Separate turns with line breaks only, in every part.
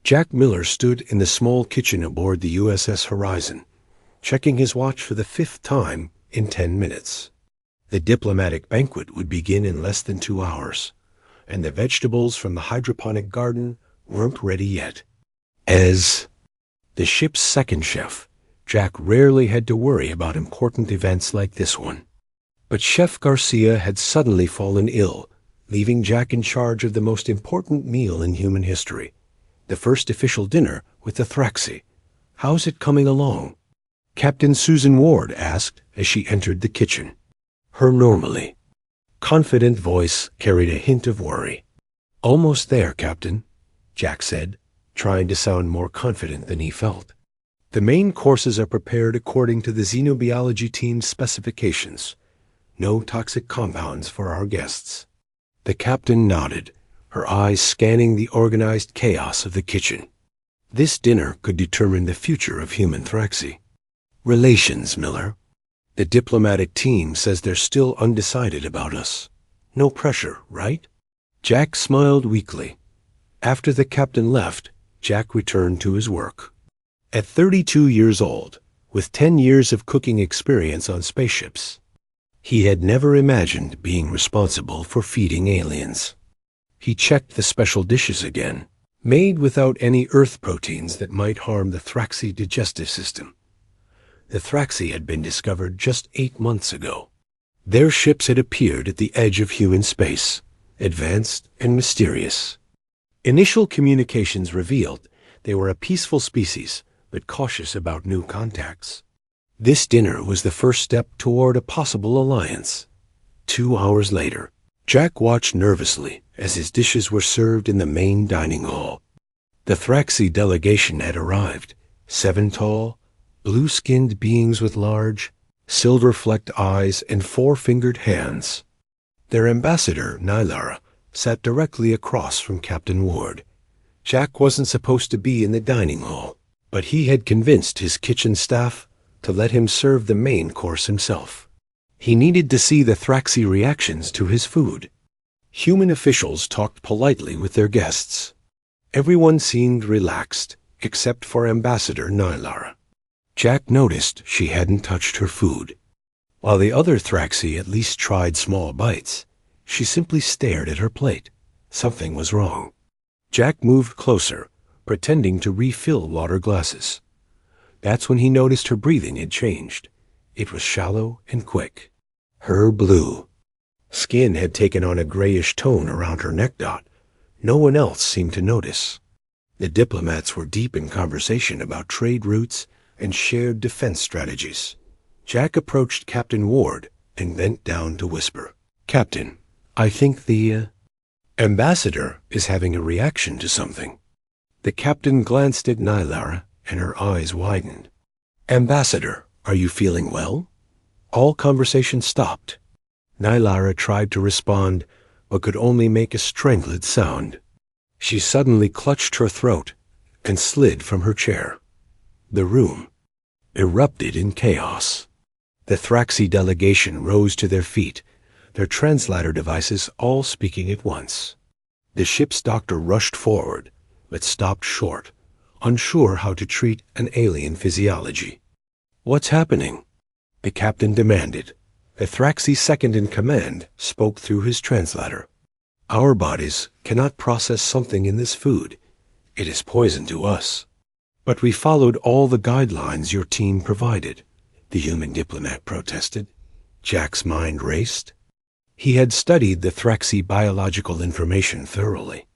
Jack Miller stood in the small kitchen aboard the USS Horizon, checking his watch for the 5th time in 10 minutes. The diplomatic banquet would begin in less than 2 hours, and the vegetables from the hydroponic garden weren't ready yet. As the ship's second chef, Jack rarely had to worry about important events like this one. But Chef Garcia had suddenly fallen ill, leaving Jack in charge of the most important meal in human history, the first official dinner with the Thraxi. "How's it coming along?" Captain Susan Ward asked as she entered the kitchen. Her normally confident voice carried a hint of worry. "Almost there, Captain," Jack said, trying to sound more confident than he felt. "The main courses are prepared according to the xenobiology team's specifications. No toxic compounds for our guests." The captain nodded, her eyes scanning the organized chaos of the kitchen. This dinner could determine the future of human Thraxi. "Relations, Miller. The diplomatic team says they're still undecided about us. No pressure, right?" Jack smiled weakly. After the captain left, Jack returned to his work. At 32 years old, with 10 years of cooking experience on spaceships, he had never imagined being responsible for feeding aliens. He checked the special dishes again, made without any Earth proteins that might harm the Thraxi digestive system. The Thraxi had been discovered just 8 months ago. Their ships had appeared at the edge of human space, advanced and mysterious. Initial communications revealed they were a peaceful species, but cautious about new contacts. This dinner was the first step toward a possible alliance. 2 hours later, Jack watched nervously as his dishes were served in the main dining hall. The Thraxi delegation had arrived, 7 tall, blue-skinned beings with large, silver-flecked eyes and 4-fingered hands. Their ambassador, Nylara, sat directly across from Captain Ward. Jack wasn't supposed to be in the dining hall, but he had convinced his kitchen staff to let him serve the main course himself. He needed to see the Thraxi reactions to his food. Human officials talked politely with their guests. Everyone seemed relaxed, except for Ambassador Nylara. Jack noticed she hadn't touched her food. While the other Thraxi at least tried small bites, she simply stared at her plate. Something was wrong. Jack moved closer, pretending to refill water glasses. That's when he noticed her breathing had changed. It was shallow and quick. Her blue skin had taken on a grayish tone around her neck dot. No one else seemed to notice. The diplomats were deep in conversation about trade routes and shared defense strategies. Jack approached Captain Ward and bent down to whisper, "Captain, I think the ambassador is having a reaction to something." The captain glanced at Nylara, and her eyes widened. "Ambassador, are you feeling well?" All conversation stopped. Nylara tried to respond, but could only make a strangled sound. She suddenly clutched her throat and slid from her chair. The room erupted in chaos. The Thraxi delegation rose to their feet, their translator devices all speaking at once. The ship's doctor rushed forward, but stopped short, unsure how to treat an alien physiology. "What's happening?" the captain demanded. The Thraxi second in command spoke through his translator. "Our bodies cannot process something in this food. It is poison to us. But we followed all the guidelines your team provided," the human diplomat protested. Jack's mind raced. He had studied the Thraxi biological information thoroughly.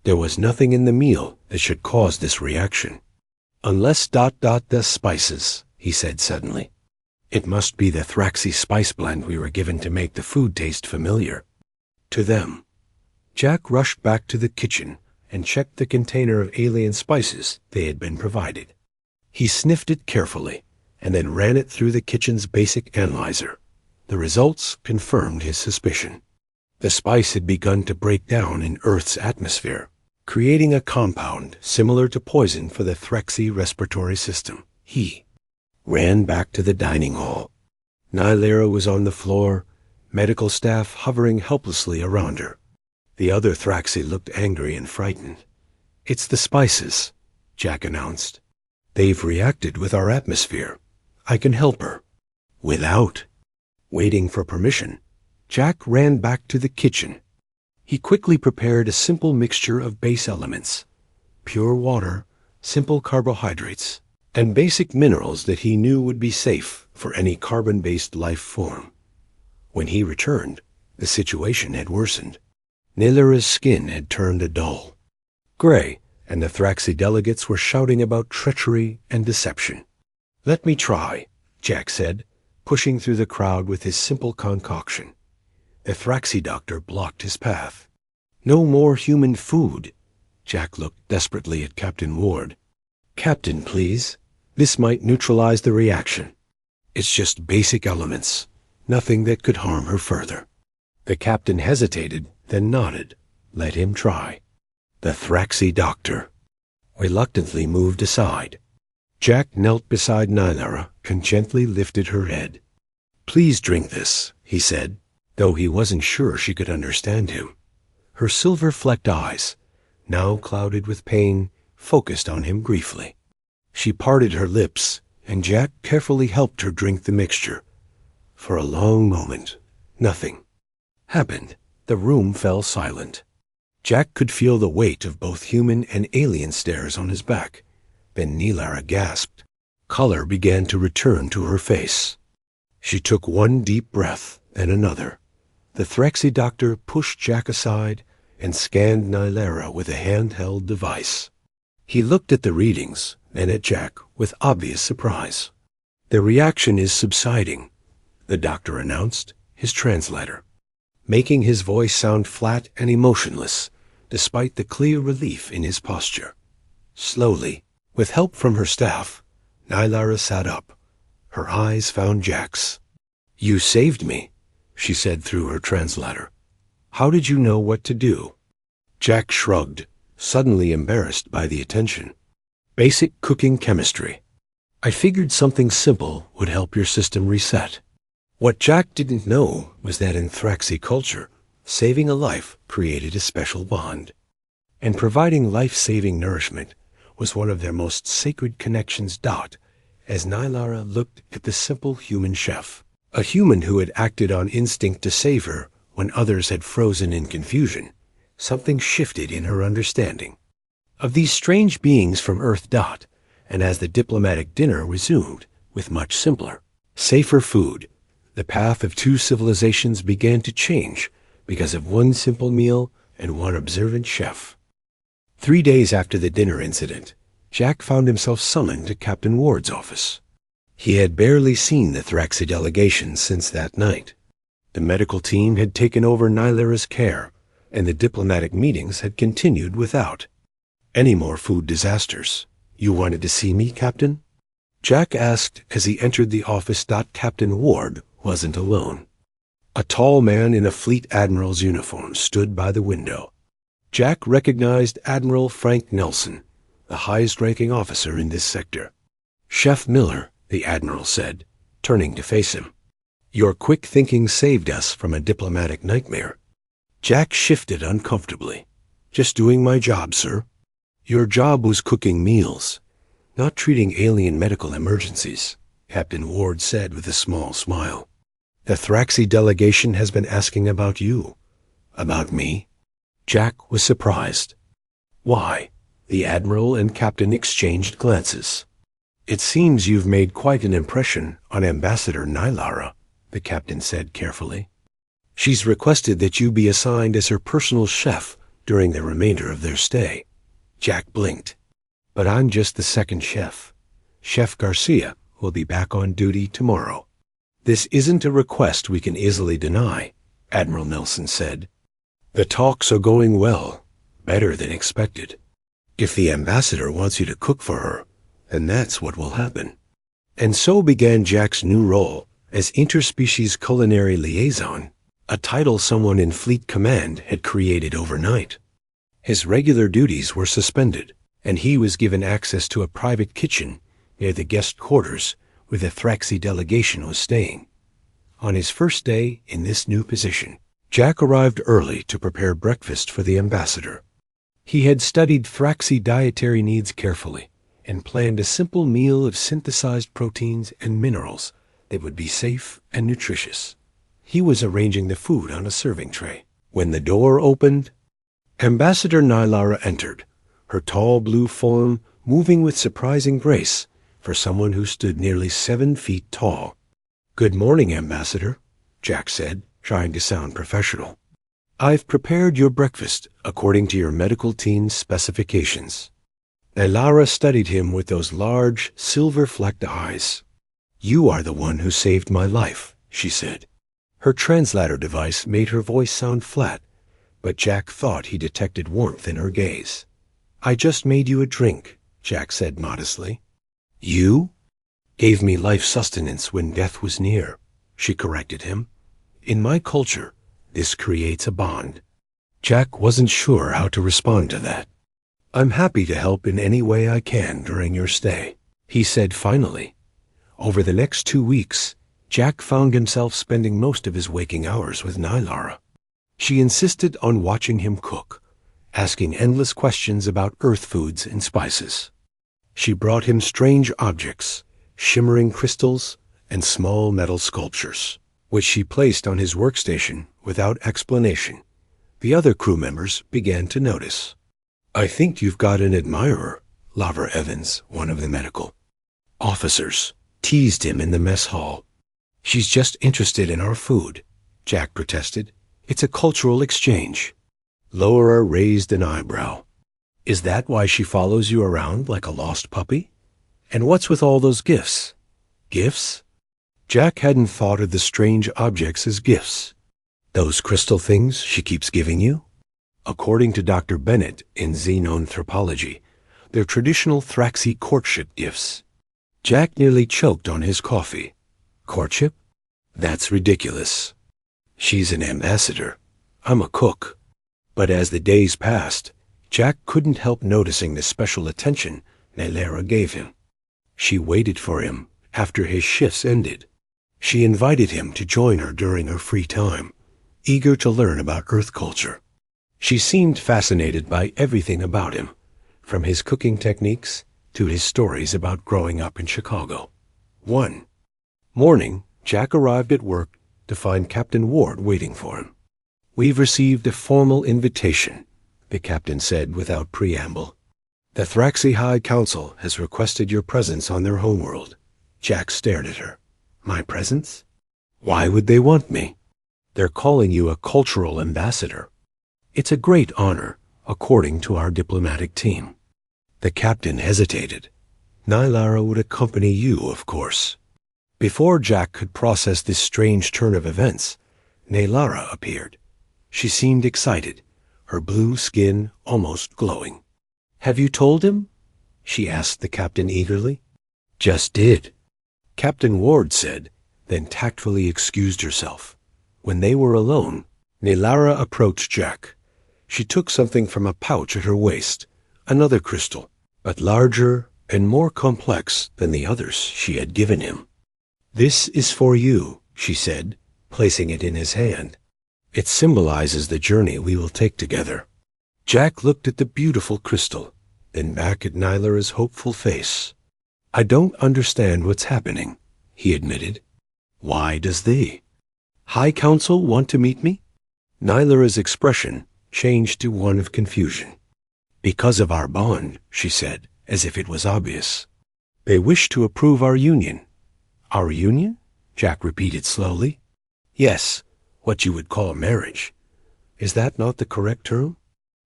There was nothing in the meal that should cause this reaction. "Unless the spices," he said suddenly. "It must be the Thraxi spice blend we were given to make the food taste familiar to them." Jack rushed back to the kitchen and checked the container of alien spices they had been provided. He sniffed it carefully and then ran it through the kitchen's basic analyzer. The results confirmed his suspicion. The spice had begun to break down in Earth's atmosphere, creating a compound similar to poison for the Thraxi respiratory system. He ran back to the dining hall. Nylara was on the floor, medical staff hovering helplessly around her. The other Thraxi looked angry and frightened. "It's the spices," Jack announced. "They've reacted with our atmosphere. I can help her." Without waiting for permission, Jack ran back to the kitchen. He quickly prepared a simple mixture of base elements: pure water, simple carbohydrates, and basic minerals that he knew would be safe for any carbon-based life form. When he returned, the situation had worsened. Nay'Lara's skin had turned a dull gray, and the Thraxi delegates were shouting about treachery and deception. "Let me try," Jack said, pushing through the crowd with his simple concoction. The Thraxi doctor blocked his path. "No more human food." Jack looked desperately at Captain Ward. "Captain, please. This might neutralize the reaction. It's just basic elements, nothing that could harm her further." The captain hesitated, then nodded. Let him try. The Thraxi doctor reluctantly moved aside. Jack knelt beside Nay'Lara and gently lifted her head. "Please drink this," he said, though he wasn't sure she could understand him. Her silver-flecked eyes, now clouded with pain, focused on him briefly. She parted her lips, and Jack carefully helped her drink the mixture. For a long moment, nothing happened. The room fell silent. Jack could feel the weight of both human and alien stares on his back. Then Nay'Lara gasped. Color began to return to her face. She took one deep breath, then another. The Thraxi doctor pushed Jack aside and scanned Nay'Lara with a handheld device. He looked at the readings, then at Jack with obvious surprise. "The reaction is subsiding," the doctor announced, his translator, making his voice sound flat and emotionless, despite the clear relief in his posture. Slowly, with help from her staff, Nay'Lara sat up. Her eyes found Jack's. "You saved me," she said through her translator. "How did you know what to do?" Jack shrugged, suddenly embarrassed by the attention. "Basic cooking chemistry. I figured something simple would help your system reset." What Jack didn't know was that in Thraxi culture, saving a life created a special bond, and providing life-saving nourishment was one of their most sacred connections. As Nay'Lara looked at the simple human chef, a human who had acted on instinct to save her when others had frozen in confusion, something shifted in her understanding of these strange beings from Earth. And as the diplomatic dinner resumed, with much simpler, safer food, the path of two civilizations began to change because of one simple meal and one observant chef. 3 days after the dinner incident, Jack found himself summoned to Captain Ward's office. He had barely seen the Thraxi delegation since that night. The medical team had taken over Nay'Lara's care, and the diplomatic meetings had continued without any more food disasters. "You wanted to see me, Captain?" Jack asked as he entered the office. Captain Ward wasn't alone. A tall man in a fleet admiral's uniform stood by the window. Jack recognized Admiral Frank Nelson, the highest-ranking officer in this sector. "Chef Miller," the admiral said, turning to face him. "Your quick thinking saved us from a diplomatic nightmare." Jack shifted uncomfortably. "Just doing my job, sir." "Your job was cooking meals, not treating alien medical emergencies," Captain Ward said with a small smile. "The Thraxi delegation has been asking about you." "About me?" Jack was surprised. "Why?" The admiral and captain exchanged glances. "It seems you've made quite an impression on Ambassador Nay'Lara," the captain said carefully. "She's requested that you be assigned as her personal chef during the remainder of their stay." Jack blinked. "But I'm just the second chef. Chef Garcia will be back on duty tomorrow." "This isn't a request we can easily deny," Admiral Nelson said. "The talks are going well, better than expected. If the ambassador wants you to cook for her, then that's what will happen." And so began Jack's new role as interspecies culinary liaison, a title someone in Fleet Command had created overnight. His regular duties were suspended, and he was given access to a private kitchen near the guest quarters where the Thraxi delegation was staying. On his first day in this new position, Jack arrived early to prepare breakfast for the ambassador. He had studied Thraxi dietary needs carefully and planned a simple meal of synthesized proteins and minerals that would be safe and nutritious. He was arranging the food on a serving tray when the door opened. Ambassador Nylara entered, her tall blue form moving with surprising grace for someone who stood nearly 7 feet tall. "Good morning, Ambassador," Jack said, trying to sound professional. "I've prepared your breakfast according to your medical team's specifications." Nylara studied him with those large, silver-flecked eyes. "You are the one who saved my life," she said. Her translator device made her voice sound flat, but Jack thought he detected warmth in her gaze. "I just made you a drink," Jack said modestly. "You gave me life sustenance when death was near," she corrected him. "In my culture, this creates a bond." Jack wasn't sure how to respond to that. "I'm happy to help in any way I can during your stay," he said finally. Over the next 2 weeks, Jack found himself spending most of his waking hours with Nylara. She insisted on watching him cook, asking endless questions about earth foods and spices. She brought him strange objects, shimmering crystals, and small metal sculptures, which she placed on his workstation without explanation. The other crew members began to notice. "I think you've got an admirer," Laver Evans, one of the medical officers, teased him in the mess hall. "She's just interested in our food," Jack protested. "It's a cultural exchange." Laura raised an eyebrow. "Is that why she follows you around like a lost puppy? And what's with all those gifts?" "Gifts?" Jack hadn't thought of the strange objects as gifts. "Those crystal things she keeps giving you? According to Dr. Bennett in Xenonthropology, they're traditional Thraxi courtship gifts." Jack nearly choked on his coffee. "Courtship? That's ridiculous. She's an ambassador. I'm a cook." But as the days passed, Jack couldn't help noticing the special attention Nylara gave him. She waited for him after his shifts ended. She invited him to join her during her free time, eager to learn about Earth culture. She seemed fascinated by everything about him, from his cooking techniques to his stories about growing up in Chicago. One morning, Jack arrived at work to find Captain Ward waiting for him. "We've received a formal invitation," the captain said without preamble. "The Thraxi High Council has requested your presence on their homeworld." Jack stared at her. "My presence? Why would they want me?" "They're calling you a cultural ambassador. It's a great honor, according to our diplomatic team." The captain hesitated. "Nylara would accompany you, of course." Before Jack could process this strange turn of events, Nylara appeared. She seemed excited, her blue skin almost glowing. "Have you told him?" she asked the captain eagerly. "Just did," Captain Ward said, then tactfully excused herself. When they were alone, Nylara approached Jack. She took something from a pouch at her waist, another crystal, but larger and more complex than the others she had given him. "This is for you," she said, placing it in his hand. "It symbolizes the journey we will take together." Jack looked at the beautiful crystal, then back at Nylara's hopeful face. "I don't understand what's happening," he admitted. "Why does the High Council want to meet me?" Nylara's expression changed to one of confusion. "Because of our bond," she said, as if it was obvious. "They wish to approve our union." "Our union?" Jack repeated slowly. "Yes, what you would call marriage. Is that not the correct term?"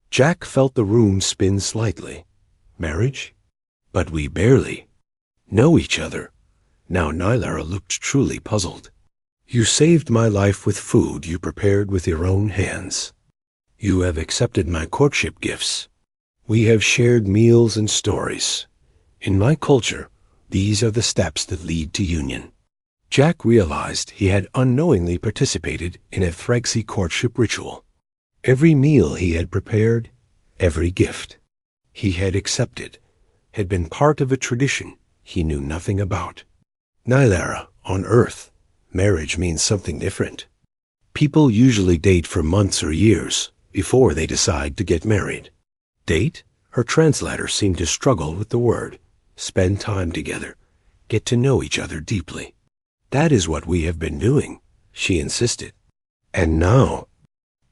Jack felt the room spin slightly. "Marriage? But we barely know each other." Now Nylara looked truly puzzled. "You saved my life with food you prepared with your own hands. You have accepted my courtship gifts. We have shared meals and stories. In my culture, these are the steps that lead to union." Jack realized he had unknowingly participated in a Thraxi courtship ritual. Every meal he had prepared, every gift he had accepted, had been part of a tradition he knew nothing about. Nylara, on Earth, marriage means something different. People usually date for months or years before they decide to get married. Date? Her translator seemed to struggle with the word. Spend time together. Get to know each other deeply. That is what we have been doing, she insisted. And now,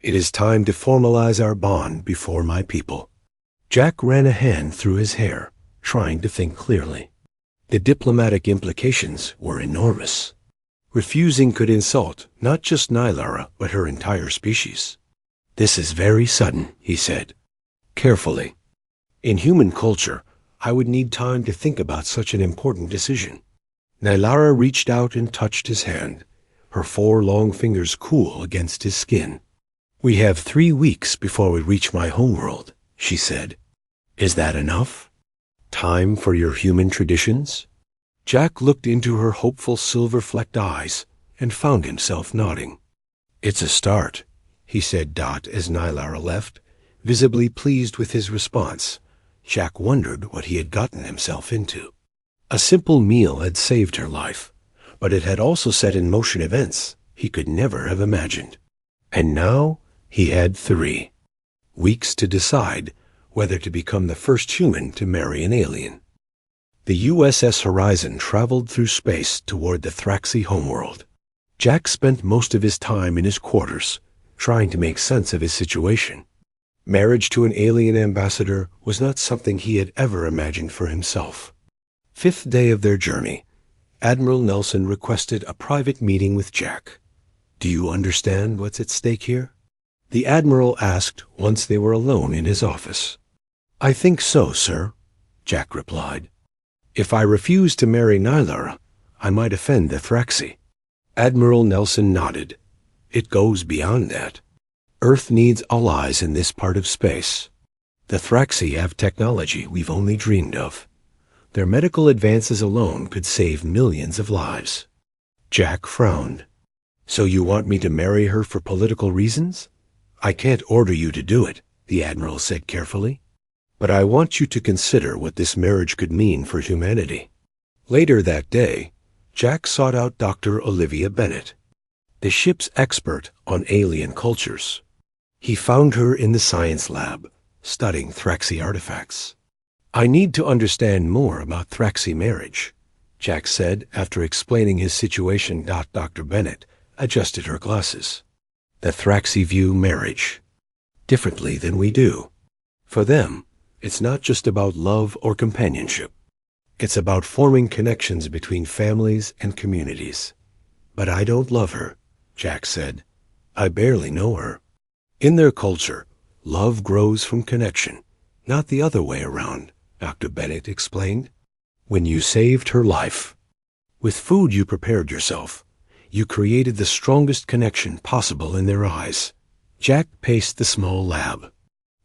it is time to formalize our bond before my people. Jack ran a hand through his hair, trying to think clearly. The diplomatic implications were enormous. Refusing could insult not just Nylara, but her entire species. This is very sudden, he said. Carefully. In human culture, I would need time to think about such an important decision. Nylara reached out and touched his hand, her 4 long fingers cool against his skin. We have 3 weeks before we reach my homeworld, she said. Is that enough? Time for your human traditions? Jack looked into her hopeful silver-flecked eyes and found himself nodding. It's a start, he said as Nylara left, visibly pleased with his response. Jack wondered what he had gotten himself into. A simple meal had saved her life, but it had also set in motion events he could never have imagined. And now he had 3 weeks to decide whether to become the first human to marry an alien. The USS Horizon traveled through space toward the Thraxi homeworld. Jack spent most of his time in his quarters, trying to make sense of his situation. Marriage to an alien ambassador was not something he had ever imagined for himself. 5th day of their journey, Admiral Nelson requested a private meeting with Jack. Do you understand what's at stake here? The Admiral asked once they were alone in his office. I think so, sir, Jack replied. If I refuse to marry Nylara, I might offend the Thraxi. Admiral Nelson nodded. It goes beyond that. Earth needs allies in this part of space. The Thraxi have technology we've only dreamed of. Their medical advances alone could save millions of lives. Jack frowned. So you want me to marry her for political reasons? I can't order you to do it, the Admiral said carefully. But I want you to consider what this marriage could mean for humanity. Later that day, Jack sought out Dr. Olivia Bennett, the ship's expert on alien cultures. He found her in the science lab, studying Thraxi artifacts. I need to understand more about Thraxi marriage, Jack said after explaining his situation. Dr. Bennett adjusted her glasses. The Thraxi view marriage differently than we do. For them, it's not just about love or companionship. It's about forming connections between families and communities. But I don't love her, Jack said. I barely know her. In their culture, love grows from connection, not the other way around, Dr. Bennett explained. When you saved her life, with food you prepared yourself, you created the strongest connection possible in their eyes. Jack paced the small lab.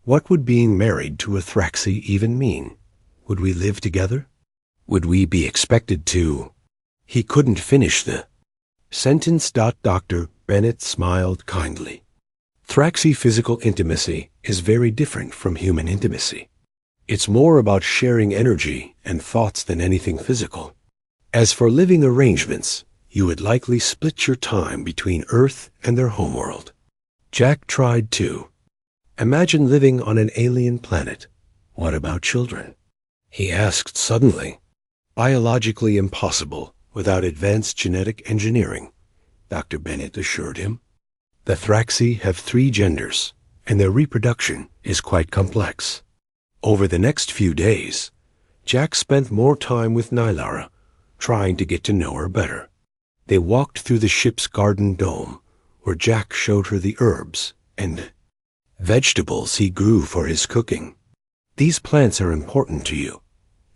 What would being married to a Thraxi even mean? Would we live together? Would we be expected to? He couldn't finish the sentence. Dr. Bennett smiled kindly. Thraxi physical intimacy is very different from human intimacy. It's more about sharing energy and thoughts than anything physical. As for living arrangements, you would likely split your time between Earth and their homeworld. Jack tried too. Imagine living on an alien planet. What about children? He asked suddenly. Biologically impossible without advanced genetic engineering, Dr. Bennett assured him. The Thraxi have 3 genders, and their reproduction is quite complex. Over the next few days, Jack spent more time with Nylara, trying to get to know her better. They walked through the ship's garden dome, where Jack showed her the herbs and vegetables he grew for his cooking. These plants are important to you,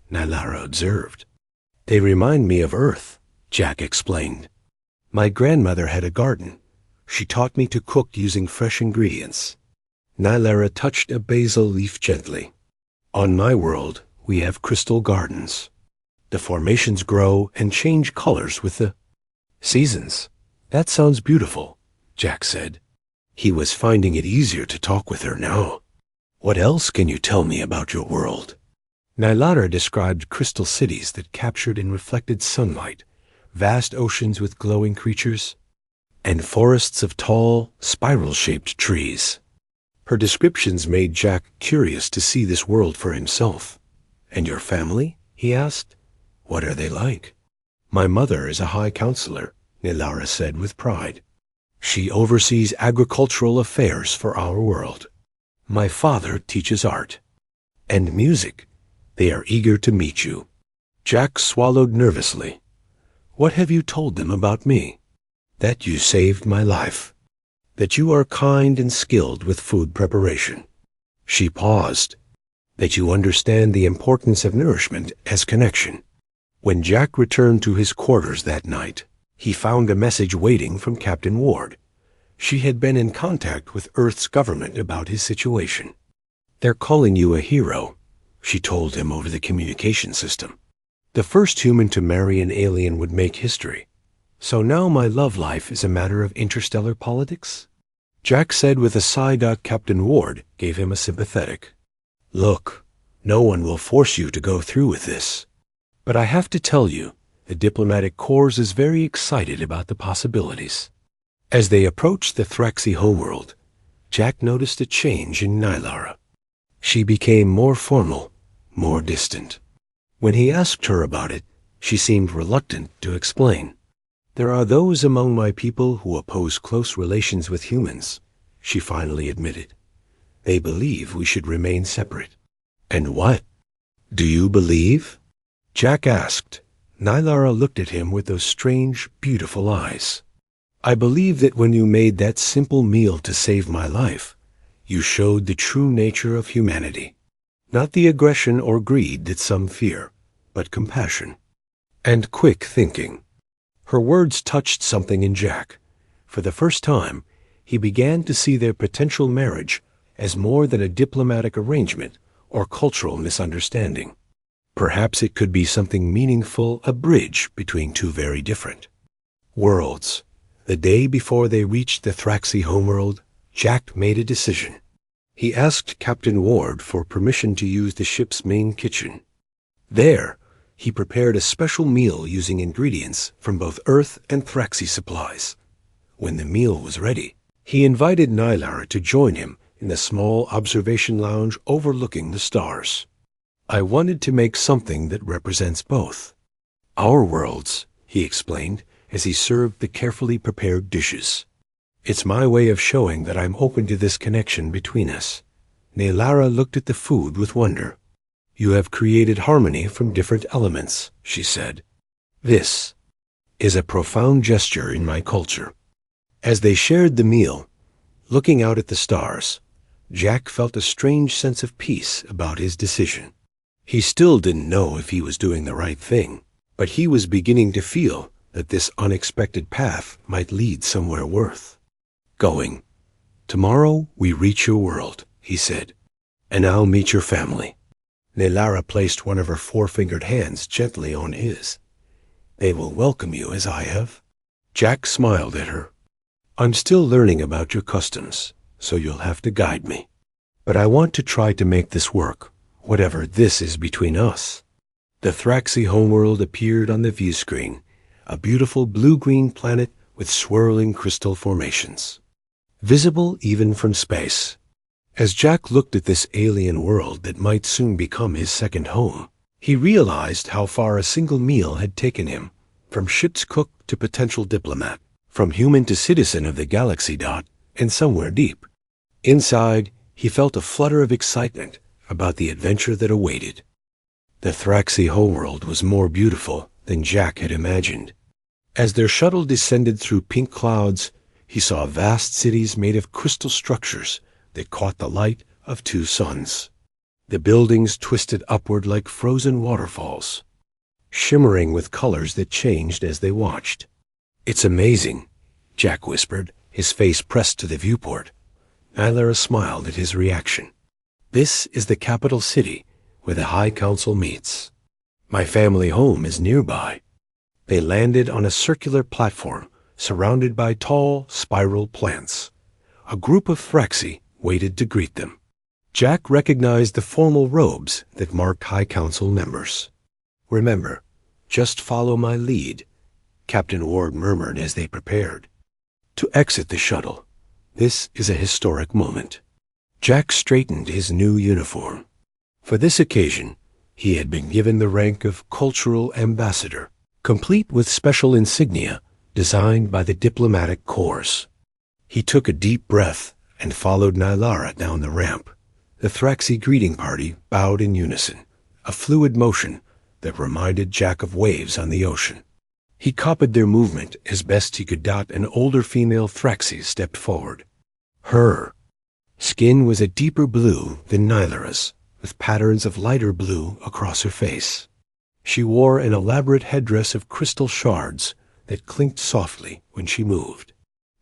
Nylara observed. They remind me of Earth, Jack explained. My grandmother had a garden. She taught me to cook using fresh ingredients. Nylara touched a basil leaf gently. On my world, we have crystal gardens. The formations grow and change colors with the seasons. That sounds beautiful, Jack said. He was finding it easier to talk with her now. What else can you tell me about your world? Nylara described crystal cities that captured and reflected sunlight, vast oceans with glowing creatures, and forests of tall, spiral-shaped trees. Her descriptions made Jack curious to see this world for himself. "And your family?" he asked. "What are they like?" "My mother is a high counselor," Nilara said with pride. "She oversees agricultural affairs for our world. My father teaches art and music. They are eager to meet you." Jack swallowed nervously. "What have you told them about me?" "That you saved my life. That you are kind and skilled with food preparation." She paused. "That you understand the importance of nourishment as connection." When Jack returned to his quarters that night, he found a message waiting from Captain Ward. She had been in contact with Earth's government about his situation. "They're calling you a hero," she told him over the communication system. "The first human to marry an alien would make history. So now my love life is a matter of interstellar politics?" Jack said with a sigh. Captain Ward gave him a sympathetic, "Look, no one will force you to go through with this. But I have to tell you, the diplomatic corps is very excited about the possibilities." As they approached the Thraxi homeworld, Jack noticed a change in Nilara. She became more formal, more distant. When he asked her about it, she seemed reluctant to explain. "There are those among my people who oppose close relations with humans," she finally admitted. "They believe we should remain separate." "And what? Do you believe?" Jack asked. Nilara looked at him with those strange, beautiful eyes. "I believe that when you made that simple meal to save my life, you showed the true nature of humanity. Not the aggression or greed that some fear, but compassion and quick thinking." Her words touched something in Jack. For the first time, he began to see their potential marriage as more than a diplomatic arrangement or cultural misunderstanding. Perhaps it could be something meaningful, a bridge between two very different worlds. The day before they reached the Thraxi homeworld, Jack made a decision. He asked Captain Ward for permission to use the ship's main kitchen. There, he prepared a special meal using ingredients from both Earth and Thraxi supplies. When the meal was ready, he invited Nilara to join him in the small observation lounge overlooking the stars. "I wanted to make something that represents both our worlds," he explained as he served the carefully prepared dishes. "It's my way of showing that I'm open to this connection between us." Nilara looked at the food with wonder. "You have created harmony from different elements," she said. "This is a profound gesture in my culture." As they shared the meal, looking out at the stars, Jack felt a strange sense of peace about his decision. He still didn't know if he was doing the right thing, but he was beginning to feel that this unexpected path might lead somewhere worth going. "Tomorrow we reach your world," he said, "and I'll meet your family." Nilara placed one of her four-fingered hands gently on his. "They will welcome you as I have." Jack smiled at her. "I'm still learning about your customs, so you'll have to guide me. But I want to try to make this work, whatever this is between us." The Thraxi homeworld appeared on the view screen, a beautiful blue-green planet with swirling crystal formations, visible even from space. As Jack looked at this alien world that might soon become his second home, he realized how far a single meal had taken him, from ship's cook to potential diplomat, from human to citizen of the galaxy. And somewhere deep inside, he felt a flutter of excitement about the adventure that awaited. The Thraxi homeworld was more beautiful than Jack had imagined. As their shuttle descended through pink clouds, he saw vast cities made of crystal structures that caught the light of two suns. The buildings twisted upward like frozen waterfalls, shimmering with colors that changed as they watched. "It's amazing," Jack whispered, his face pressed to the viewport. Nilara smiled at his reaction. "This is the capital city where the High Council meets. My family home is nearby." They landed on a circular platform surrounded by tall, spiral plants. A group of Thraxi waited to greet them. Jack recognized the formal robes that marked High Council members. "Remember, just follow my lead," Captain Ward murmured as they prepared to exit the shuttle. "This is a historic moment." Jack straightened his new uniform. For this occasion, he had been given the rank of Cultural Ambassador, complete with special insignia designed by the diplomatic corps. He took a deep breath and followed Nylara down the ramp. The Thraxi greeting party bowed in unison, a fluid motion that reminded Jack of waves on the ocean. He copied their movement as best he could. An older female Thraxi stepped forward. Her skin was a deeper blue than Nylara's, with patterns of lighter blue across her face. She wore an elaborate headdress of crystal shards that clinked softly when she moved.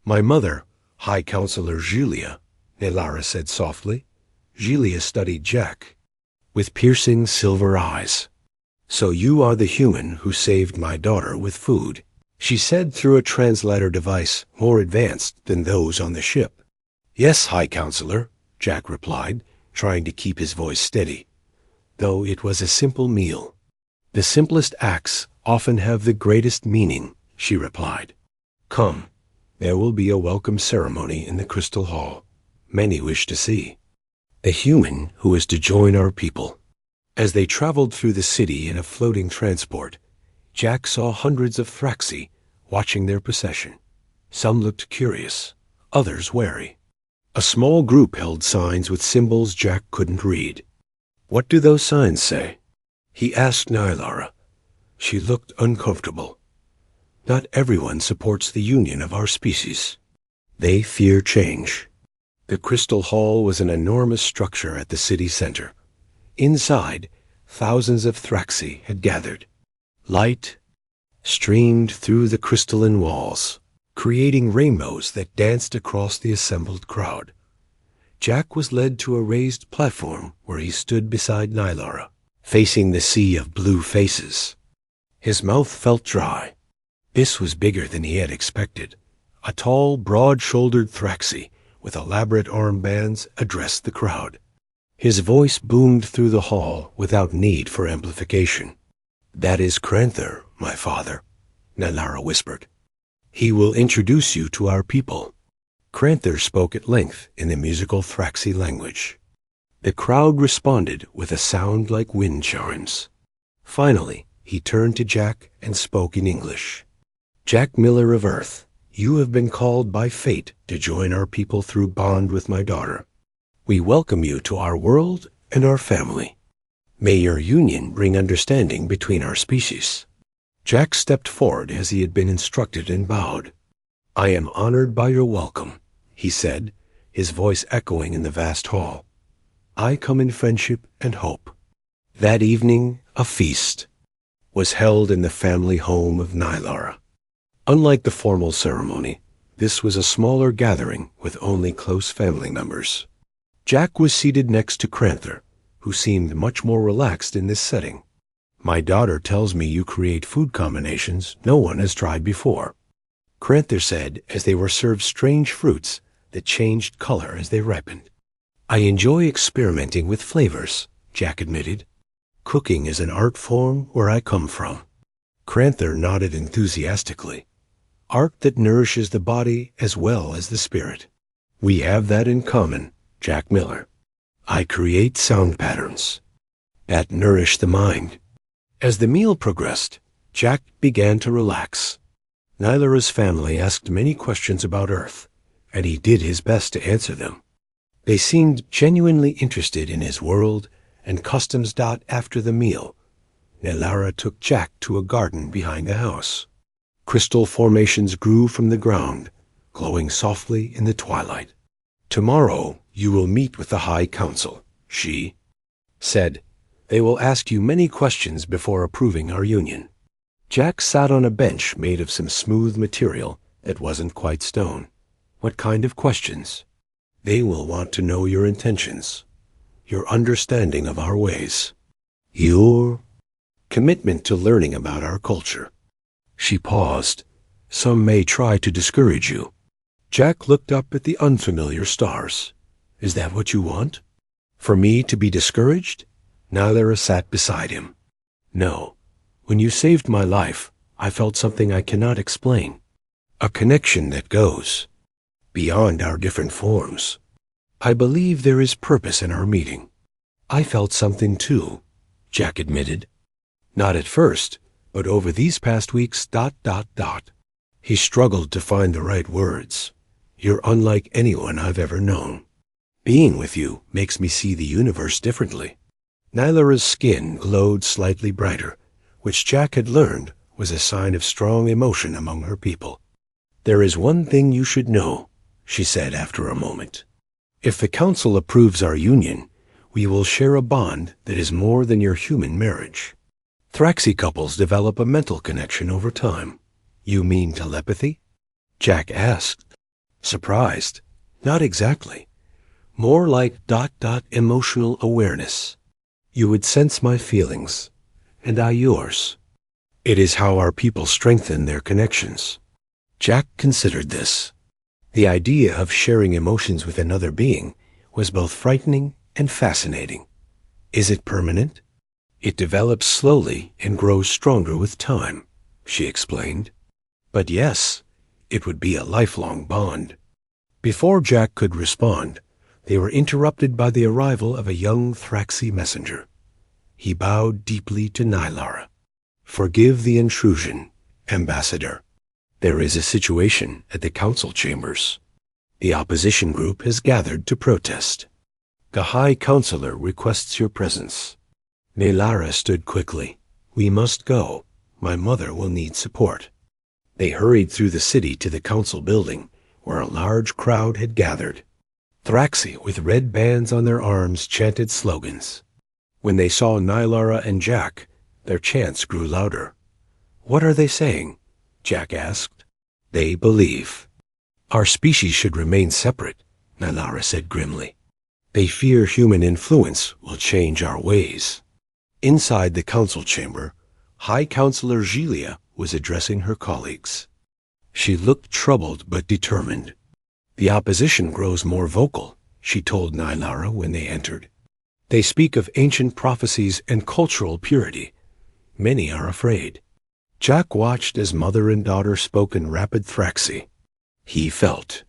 "My mother, High Counselor Julia," Nylara said softly. Julia studied Jack with piercing silver eyes. "So you are the human who saved my daughter with food," she said through a translator device more advanced than those on the ship. "Yes, High Counselor," Jack replied, trying to keep his voice steady. "Though it was a simple meal." "The simplest acts often have the greatest meaning," she replied. "Come, there will be a welcome ceremony in the Crystal Hall. Many wish to see the human who is to join our people." As they traveled through the city in a floating transport, Jack saw hundreds of Thraxi watching their procession. Some looked curious, others wary. A small group held signs with symbols Jack couldn't read. "What do those signs say?" he asked Nylara. She looked uncomfortable. "Not everyone supports the union of our species. They fear change." The Crystal Hall was an enormous structure at the city center. Inside, thousands of Thraxi had gathered. Light streamed through the crystalline walls, creating rainbows that danced across the assembled crowd. Jack was led to a raised platform where he stood beside Nylara, facing the sea of blue faces. His mouth felt dry. This was bigger than he had expected. A tall, broad-shouldered Thraxi with elaborate armbands addressed the crowd. His voice boomed through the hall without need for amplification. "That is Kranther, my father," Nylara whispered. "He will introduce you to our people." Kranther spoke at length in the musical Thraxi language. The crowd responded with a sound like wind chimes. Finally, he turned to Jack and spoke in English. "Jack Miller of Earth, you have been called by fate to join our people through bond with my daughter. We welcome you to our world and our family. May your union bring understanding between our species." Jack stepped forward as he had been instructed and bowed. "I am honored by your welcome," he said, his voice echoing in the vast hall. "I come in friendship and hope." That evening, a feast was held in the family home of Nylara. Unlike the formal ceremony, this was a smaller gathering with only close family members. Jack was seated next to Kranther, who seemed much more relaxed in this setting. "My daughter tells me you create food combinations no one has tried before," Kranther said as they were served strange fruits that changed color as they ripened. "I enjoy experimenting with flavors," Jack admitted. "Cooking is an art form where I come from." Kranther nodded enthusiastically. "Art that nourishes the body as well as the spirit. We have that in common, Jack Miller. I create sound patterns that nourish the mind." As the meal progressed, Jack began to relax. Nylara's family asked many questions about Earth, and he did his best to answer them. They seemed genuinely interested in his world and customs. After the meal, Nylara took Jack to a garden behind the house. Crystal formations grew from the ground, glowing softly in the twilight. "Tomorrow you will meet with the High Council," she said. "They will ask you many questions before approving our union." Jack sat on a bench made of some smooth material that wasn't quite stone. "What kind of questions?" "They will want to know your intentions, your understanding of our ways, your commitment to learning about our culture." She paused. "Some may try to discourage you." Jack looked up at the unfamiliar stars. "Is that what you want? For me to be discouraged?" Nylara sat beside him. "No. When you saved my life, I felt something I cannot explain. A connection that goes beyond our different forms. I believe there is purpose in our meeting. I felt something too, Jack admitted. Not at first, but over these past weeks, ... He struggled to find the right words. You're unlike anyone I've ever known. Being with you makes me see the universe differently. Nylara's skin glowed slightly brighter, which Jack had learned was a sign of strong emotion among her people. There is one thing you should know, she said after a moment. If the council approves our union, we will share a bond that is more than your human marriage. Thraxi couples develop a mental connection over time. You mean telepathy? Jack asked, surprised. Not exactly. More like ... emotional awareness. You would sense my feelings, and I yours. It is how our people strengthen their connections. Jack considered this. The idea of sharing emotions with another being was both frightening and fascinating. Is it permanent? It develops slowly and grows stronger with time, she explained. But yes, it would be a lifelong bond. Before Jack could respond, they were interrupted by the arrival of a young Thraxi messenger. He bowed deeply to Nylara. Forgive the intrusion, Ambassador. There is a situation at the council chambers. The opposition group has gathered to protest. The High Counselor requests your presence. Nylara stood quickly. We must go. My mother will need support. They hurried through the city to the council building, where a large crowd had gathered. Thraxi with red bands on their arms chanted slogans. When they saw Nylara and Jack, their chants grew louder. What are they saying? Jack asked. They believe. Our species should remain separate, Nylara said grimly. They fear human influence will change our ways. Inside the council chamber, High Counselor Gilia was addressing her colleagues. She looked troubled but determined. The opposition grows more vocal, she told Nylara when they entered. They speak of ancient prophecies and cultural purity. Many are afraid. Jack watched as mother and daughter spoke in rapid Thraxi. He felt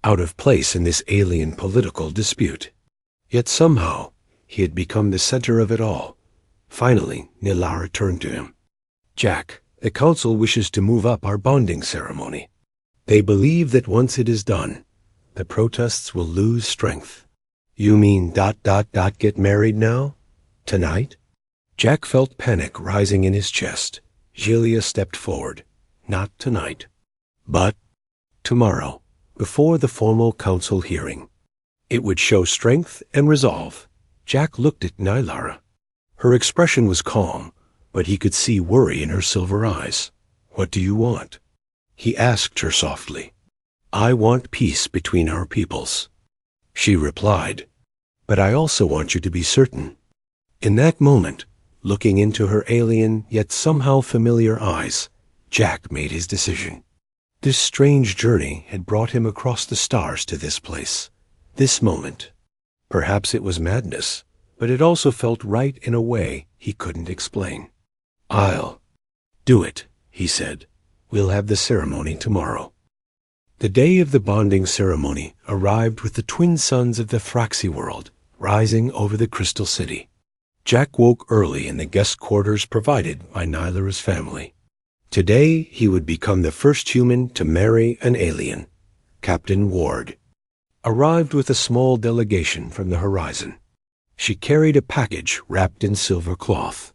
out of place in this alien political dispute. Yet somehow he had become the center of it all. Finally, Nylara turned to him. Jack, the council wishes to move up our bonding ceremony. They believe that once it is done, the protests will lose strength. You mean ... get married now? Tonight? Jack felt panic rising in his chest. Gilia stepped forward. Not tonight. But tomorrow, before the formal council hearing. It would show strength and resolve. Jack looked at Nylara. Her expression was calm, but he could see worry in her silver eyes. What do you want? He asked her softly. I want peace between our peoples. She replied, but I also want you to be certain. In that moment, looking into her alien yet somehow familiar eyes, Jack made his decision. This strange journey had brought him across the stars to this place, this moment. Perhaps it was madness, but it also felt right in a way he couldn't explain. I'll do it, he said. We'll have the ceremony tomorrow. The day of the bonding ceremony arrived with the twin suns of the Thraxi world rising over the Crystal City. Jack woke early in the guest quarters provided by Nylara's family. Today he would become the first human to marry an alien. Captain Ward arrived with a small delegation from the horizon. She carried a package wrapped in silver cloth.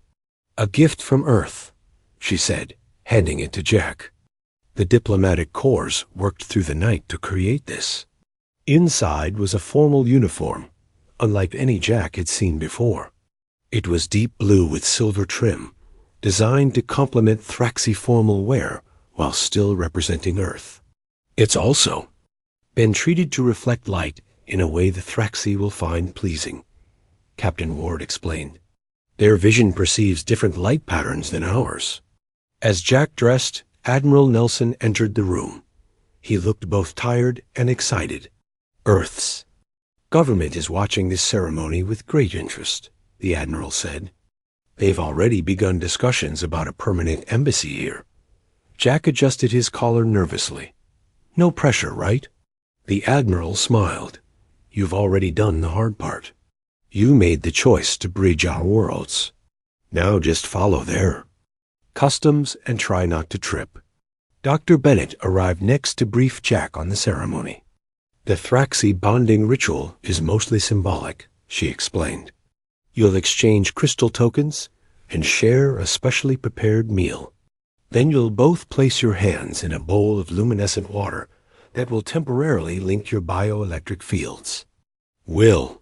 A gift from Earth, she said, handing it to Jack. The diplomatic corps worked through the night to create this. Inside was a formal uniform, unlike any Jack had seen before. It was deep blue with silver trim, designed to complement Thraxi formal wear while still representing Earth. It's also been treated to reflect light in a way the Thraxi will find pleasing, Captain Ward explained. Their vision perceives different light patterns than ours. As Jack dressed, Admiral Nelson entered the room. He looked both tired and excited. Earth's government is watching this ceremony with great interest, the Admiral said. They've already begun discussions about a permanent embassy here. Jack adjusted his collar nervously. No pressure, right? The Admiral smiled. You've already done the hard part. You made the choice to bridge our worlds. Now just follow their customs and try not to trip. Dr. Bennett arrived next to brief Jack on the ceremony. The Thraxi bonding ritual is mostly symbolic, she explained. You'll exchange crystal tokens and share a specially prepared meal. Then you'll both place your hands in a bowl of luminescent water that will temporarily link your bioelectric fields. Will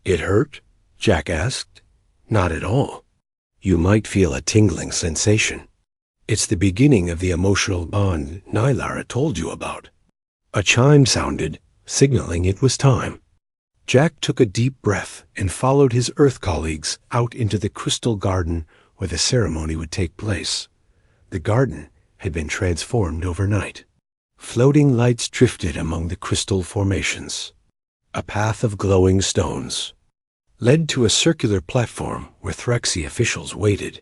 it hurt? Jack asked. Not at all. You might feel a tingling sensation. It's the beginning of the emotional bond Nylara told you about. A chime sounded, signaling it was time. Jack took a deep breath and followed his Earth colleagues out into the crystal garden where the ceremony would take place. The garden had been transformed overnight. Floating lights drifted among the crystal formations. A path of glowing stones led to a circular platform where Thraxi officials waited.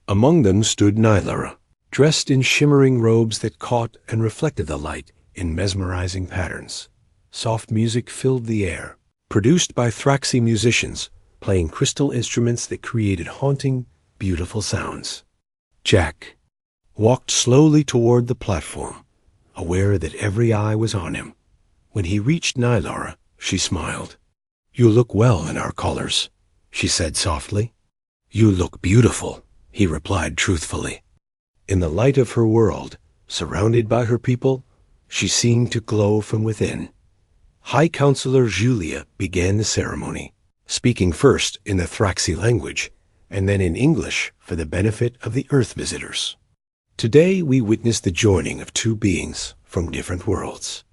Among them stood Nylara, dressed in shimmering robes that caught and reflected the light in mesmerizing patterns. Soft music filled the air, produced by Thraxi musicians playing crystal instruments that created haunting, beautiful sounds. Jack walked slowly toward the platform, aware that every eye was on him. When he reached Nylara, she smiled. You look well in our colors, she said softly. You look beautiful, he replied truthfully. In the light of her world, surrounded by her people, she seemed to glow from within. High Counselor Julia began the ceremony, speaking first in the Thraxi language, and then in English for the benefit of the Earth visitors. Today we witness the joining of two beings from different worlds.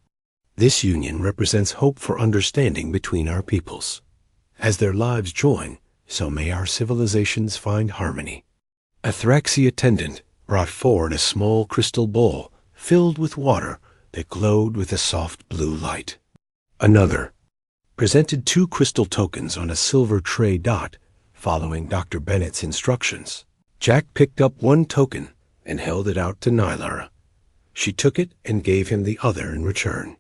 This union represents hope for understanding between our peoples. As their lives join, so may our civilizations find harmony. A Thraxi attendant brought forward a small crystal bowl filled with water that glowed with a soft blue light. Another presented 2 crystal tokens on a silver tray dot, following Dr. Bennett's instructions. Jack picked up one token and held it out to Nylara. She took it and gave him the other in return.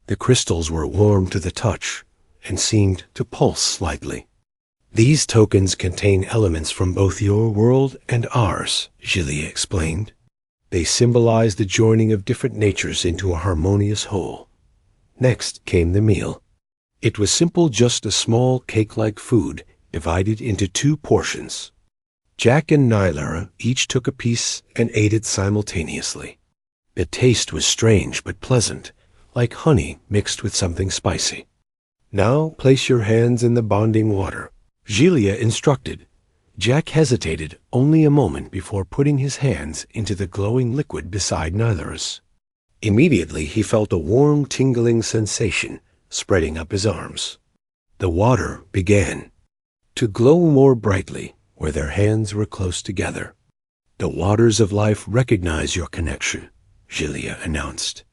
The crystals were warm to the touch and seemed to pulse slightly. These tokens contain elements from both your world and ours, Julia explained. They symbolize the joining of different natures into a harmonious whole. Next came the meal. It was simple, just a small cake-like food divided into 2 portions. Jack and Nylara each took a piece and ate it simultaneously. The taste was strange but pleasant, like honey mixed with something spicy. Now place your hands in the bonding water, Julia instructed. Jack hesitated only a moment before putting his hands into the glowing liquid beside Nylara's. Immediately he felt a warm, tingling sensation spreading up his arms. The water began to glow more brightly where their hands were close together. The waters of life recognize your connection, Julia announced.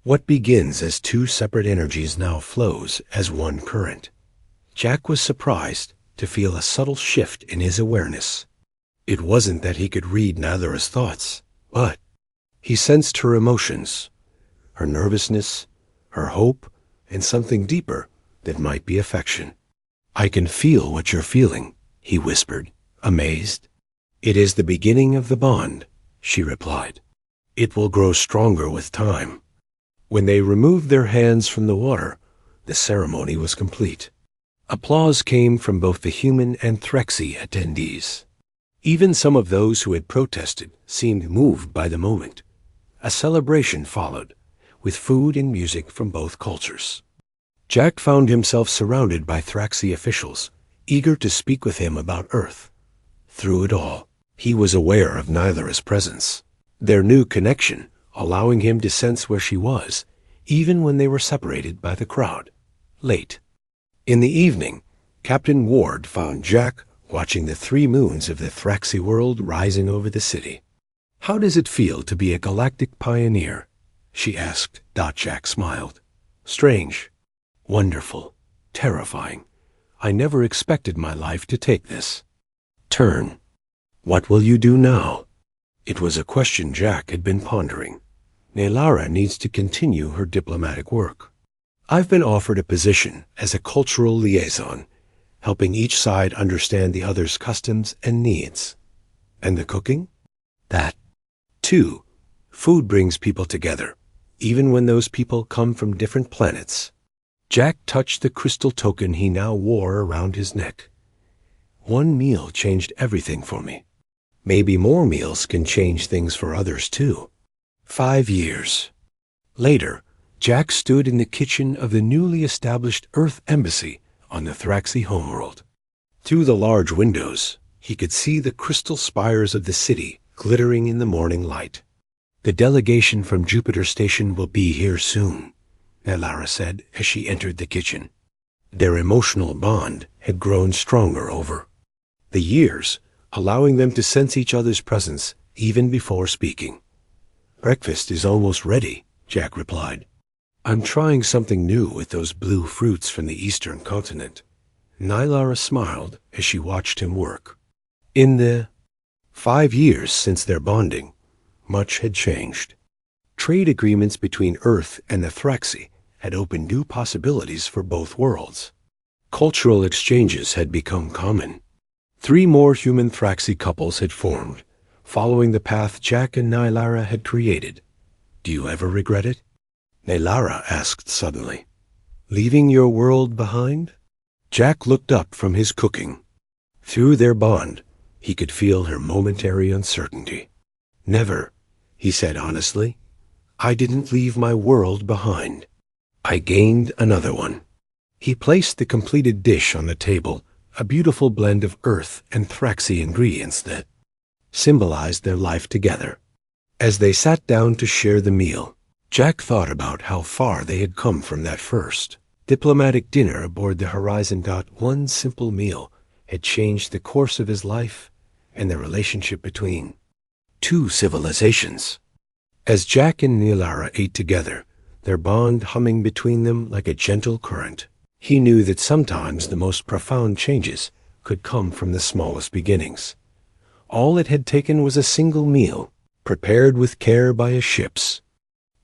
What begins as 2 separate energies now flows as one current. Jack was surprised to feel a subtle shift in his awareness. It wasn't that he could read Nylara's thoughts, but he sensed her emotions, her nervousness, her hope, and something deeper that might be affection. I can feel what you're feeling, he whispered, amazed. It is the beginning of the bond, she replied. It will grow stronger with time. When they removed their hands from the water, the ceremony was complete. Applause came from both the human and Thraxi attendees. Even some of those who had protested seemed moved by the moment. A celebration followed, with food and music from both cultures. Jack found himself surrounded by Thraxi officials, eager to speak with him about Earth. Through it all, he was aware of Nylara's presence, their new connection allowing him to sense where she was, even when they were separated by the crowd. Late in the evening, Captain Ward found Jack watching the 3 moons of the Thraxi world rising over the city. How does it feel to be a galactic pioneer? She asked. Jack smiled. Strange, wonderful, terrifying. I never expected my life to take this turn. What will you do now? It was a question Jack had been pondering. Nylara needs to continue her diplomatic work. I've been offered a position as a cultural liaison, helping each side understand the other's customs and needs. And the cooking? That, too. Food brings people together, even when those people come from different planets. Jack touched the crystal token he now wore around his neck. One meal changed everything for me. Maybe more meals can change things for others, too. 5 years. Later, Jack stood in the kitchen of the newly established Earth Embassy on the Thraxi homeworld. Through the large windows, he could see the crystal spires of the city glittering in the morning light. "The delegation from Jupiter Station will be here soon," Nelara said as she entered the kitchen. Their emotional bond had grown stronger over the years, allowing them to sense each other's presence even before speaking. "Breakfast is almost ready," Jack replied. "I'm trying something new with those blue fruits from the eastern continent." Nylara smiled as she watched him work. In the 5 years since their bonding, much had changed. Trade agreements between Earth and the Thraxi had opened new possibilities for both worlds. Cultural exchanges had become common. 3 more human Thraxi couples had formed, following the path Jack and Nylara had created. "Do you ever regret it?" Nylara asked suddenly. "Leaving your world behind?" Jack looked up from his cooking. Through their bond, he could feel her momentary uncertainty. "Never," he said honestly. "I didn't leave my world behind. I gained another one." He placed the completed dish on the table, a beautiful blend of Earth and Thraxi ingredients that symbolized their life together. As they sat down to share the meal, Jack thought about how far they had come from that first diplomatic dinner aboard the Horizon. One simple meal had changed the course of his life and the relationship between 2 civilizations. As Jack and Nylara ate together, their bond humming between them like a gentle current, he knew that sometimes the most profound changes could come from the smallest beginnings. All it had taken was a single meal, prepared with care by a ship's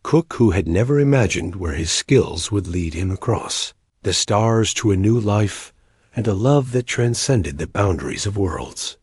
cook who had never imagined where his skills would lead him across the stars to a new life and a love that transcended the boundaries of worlds.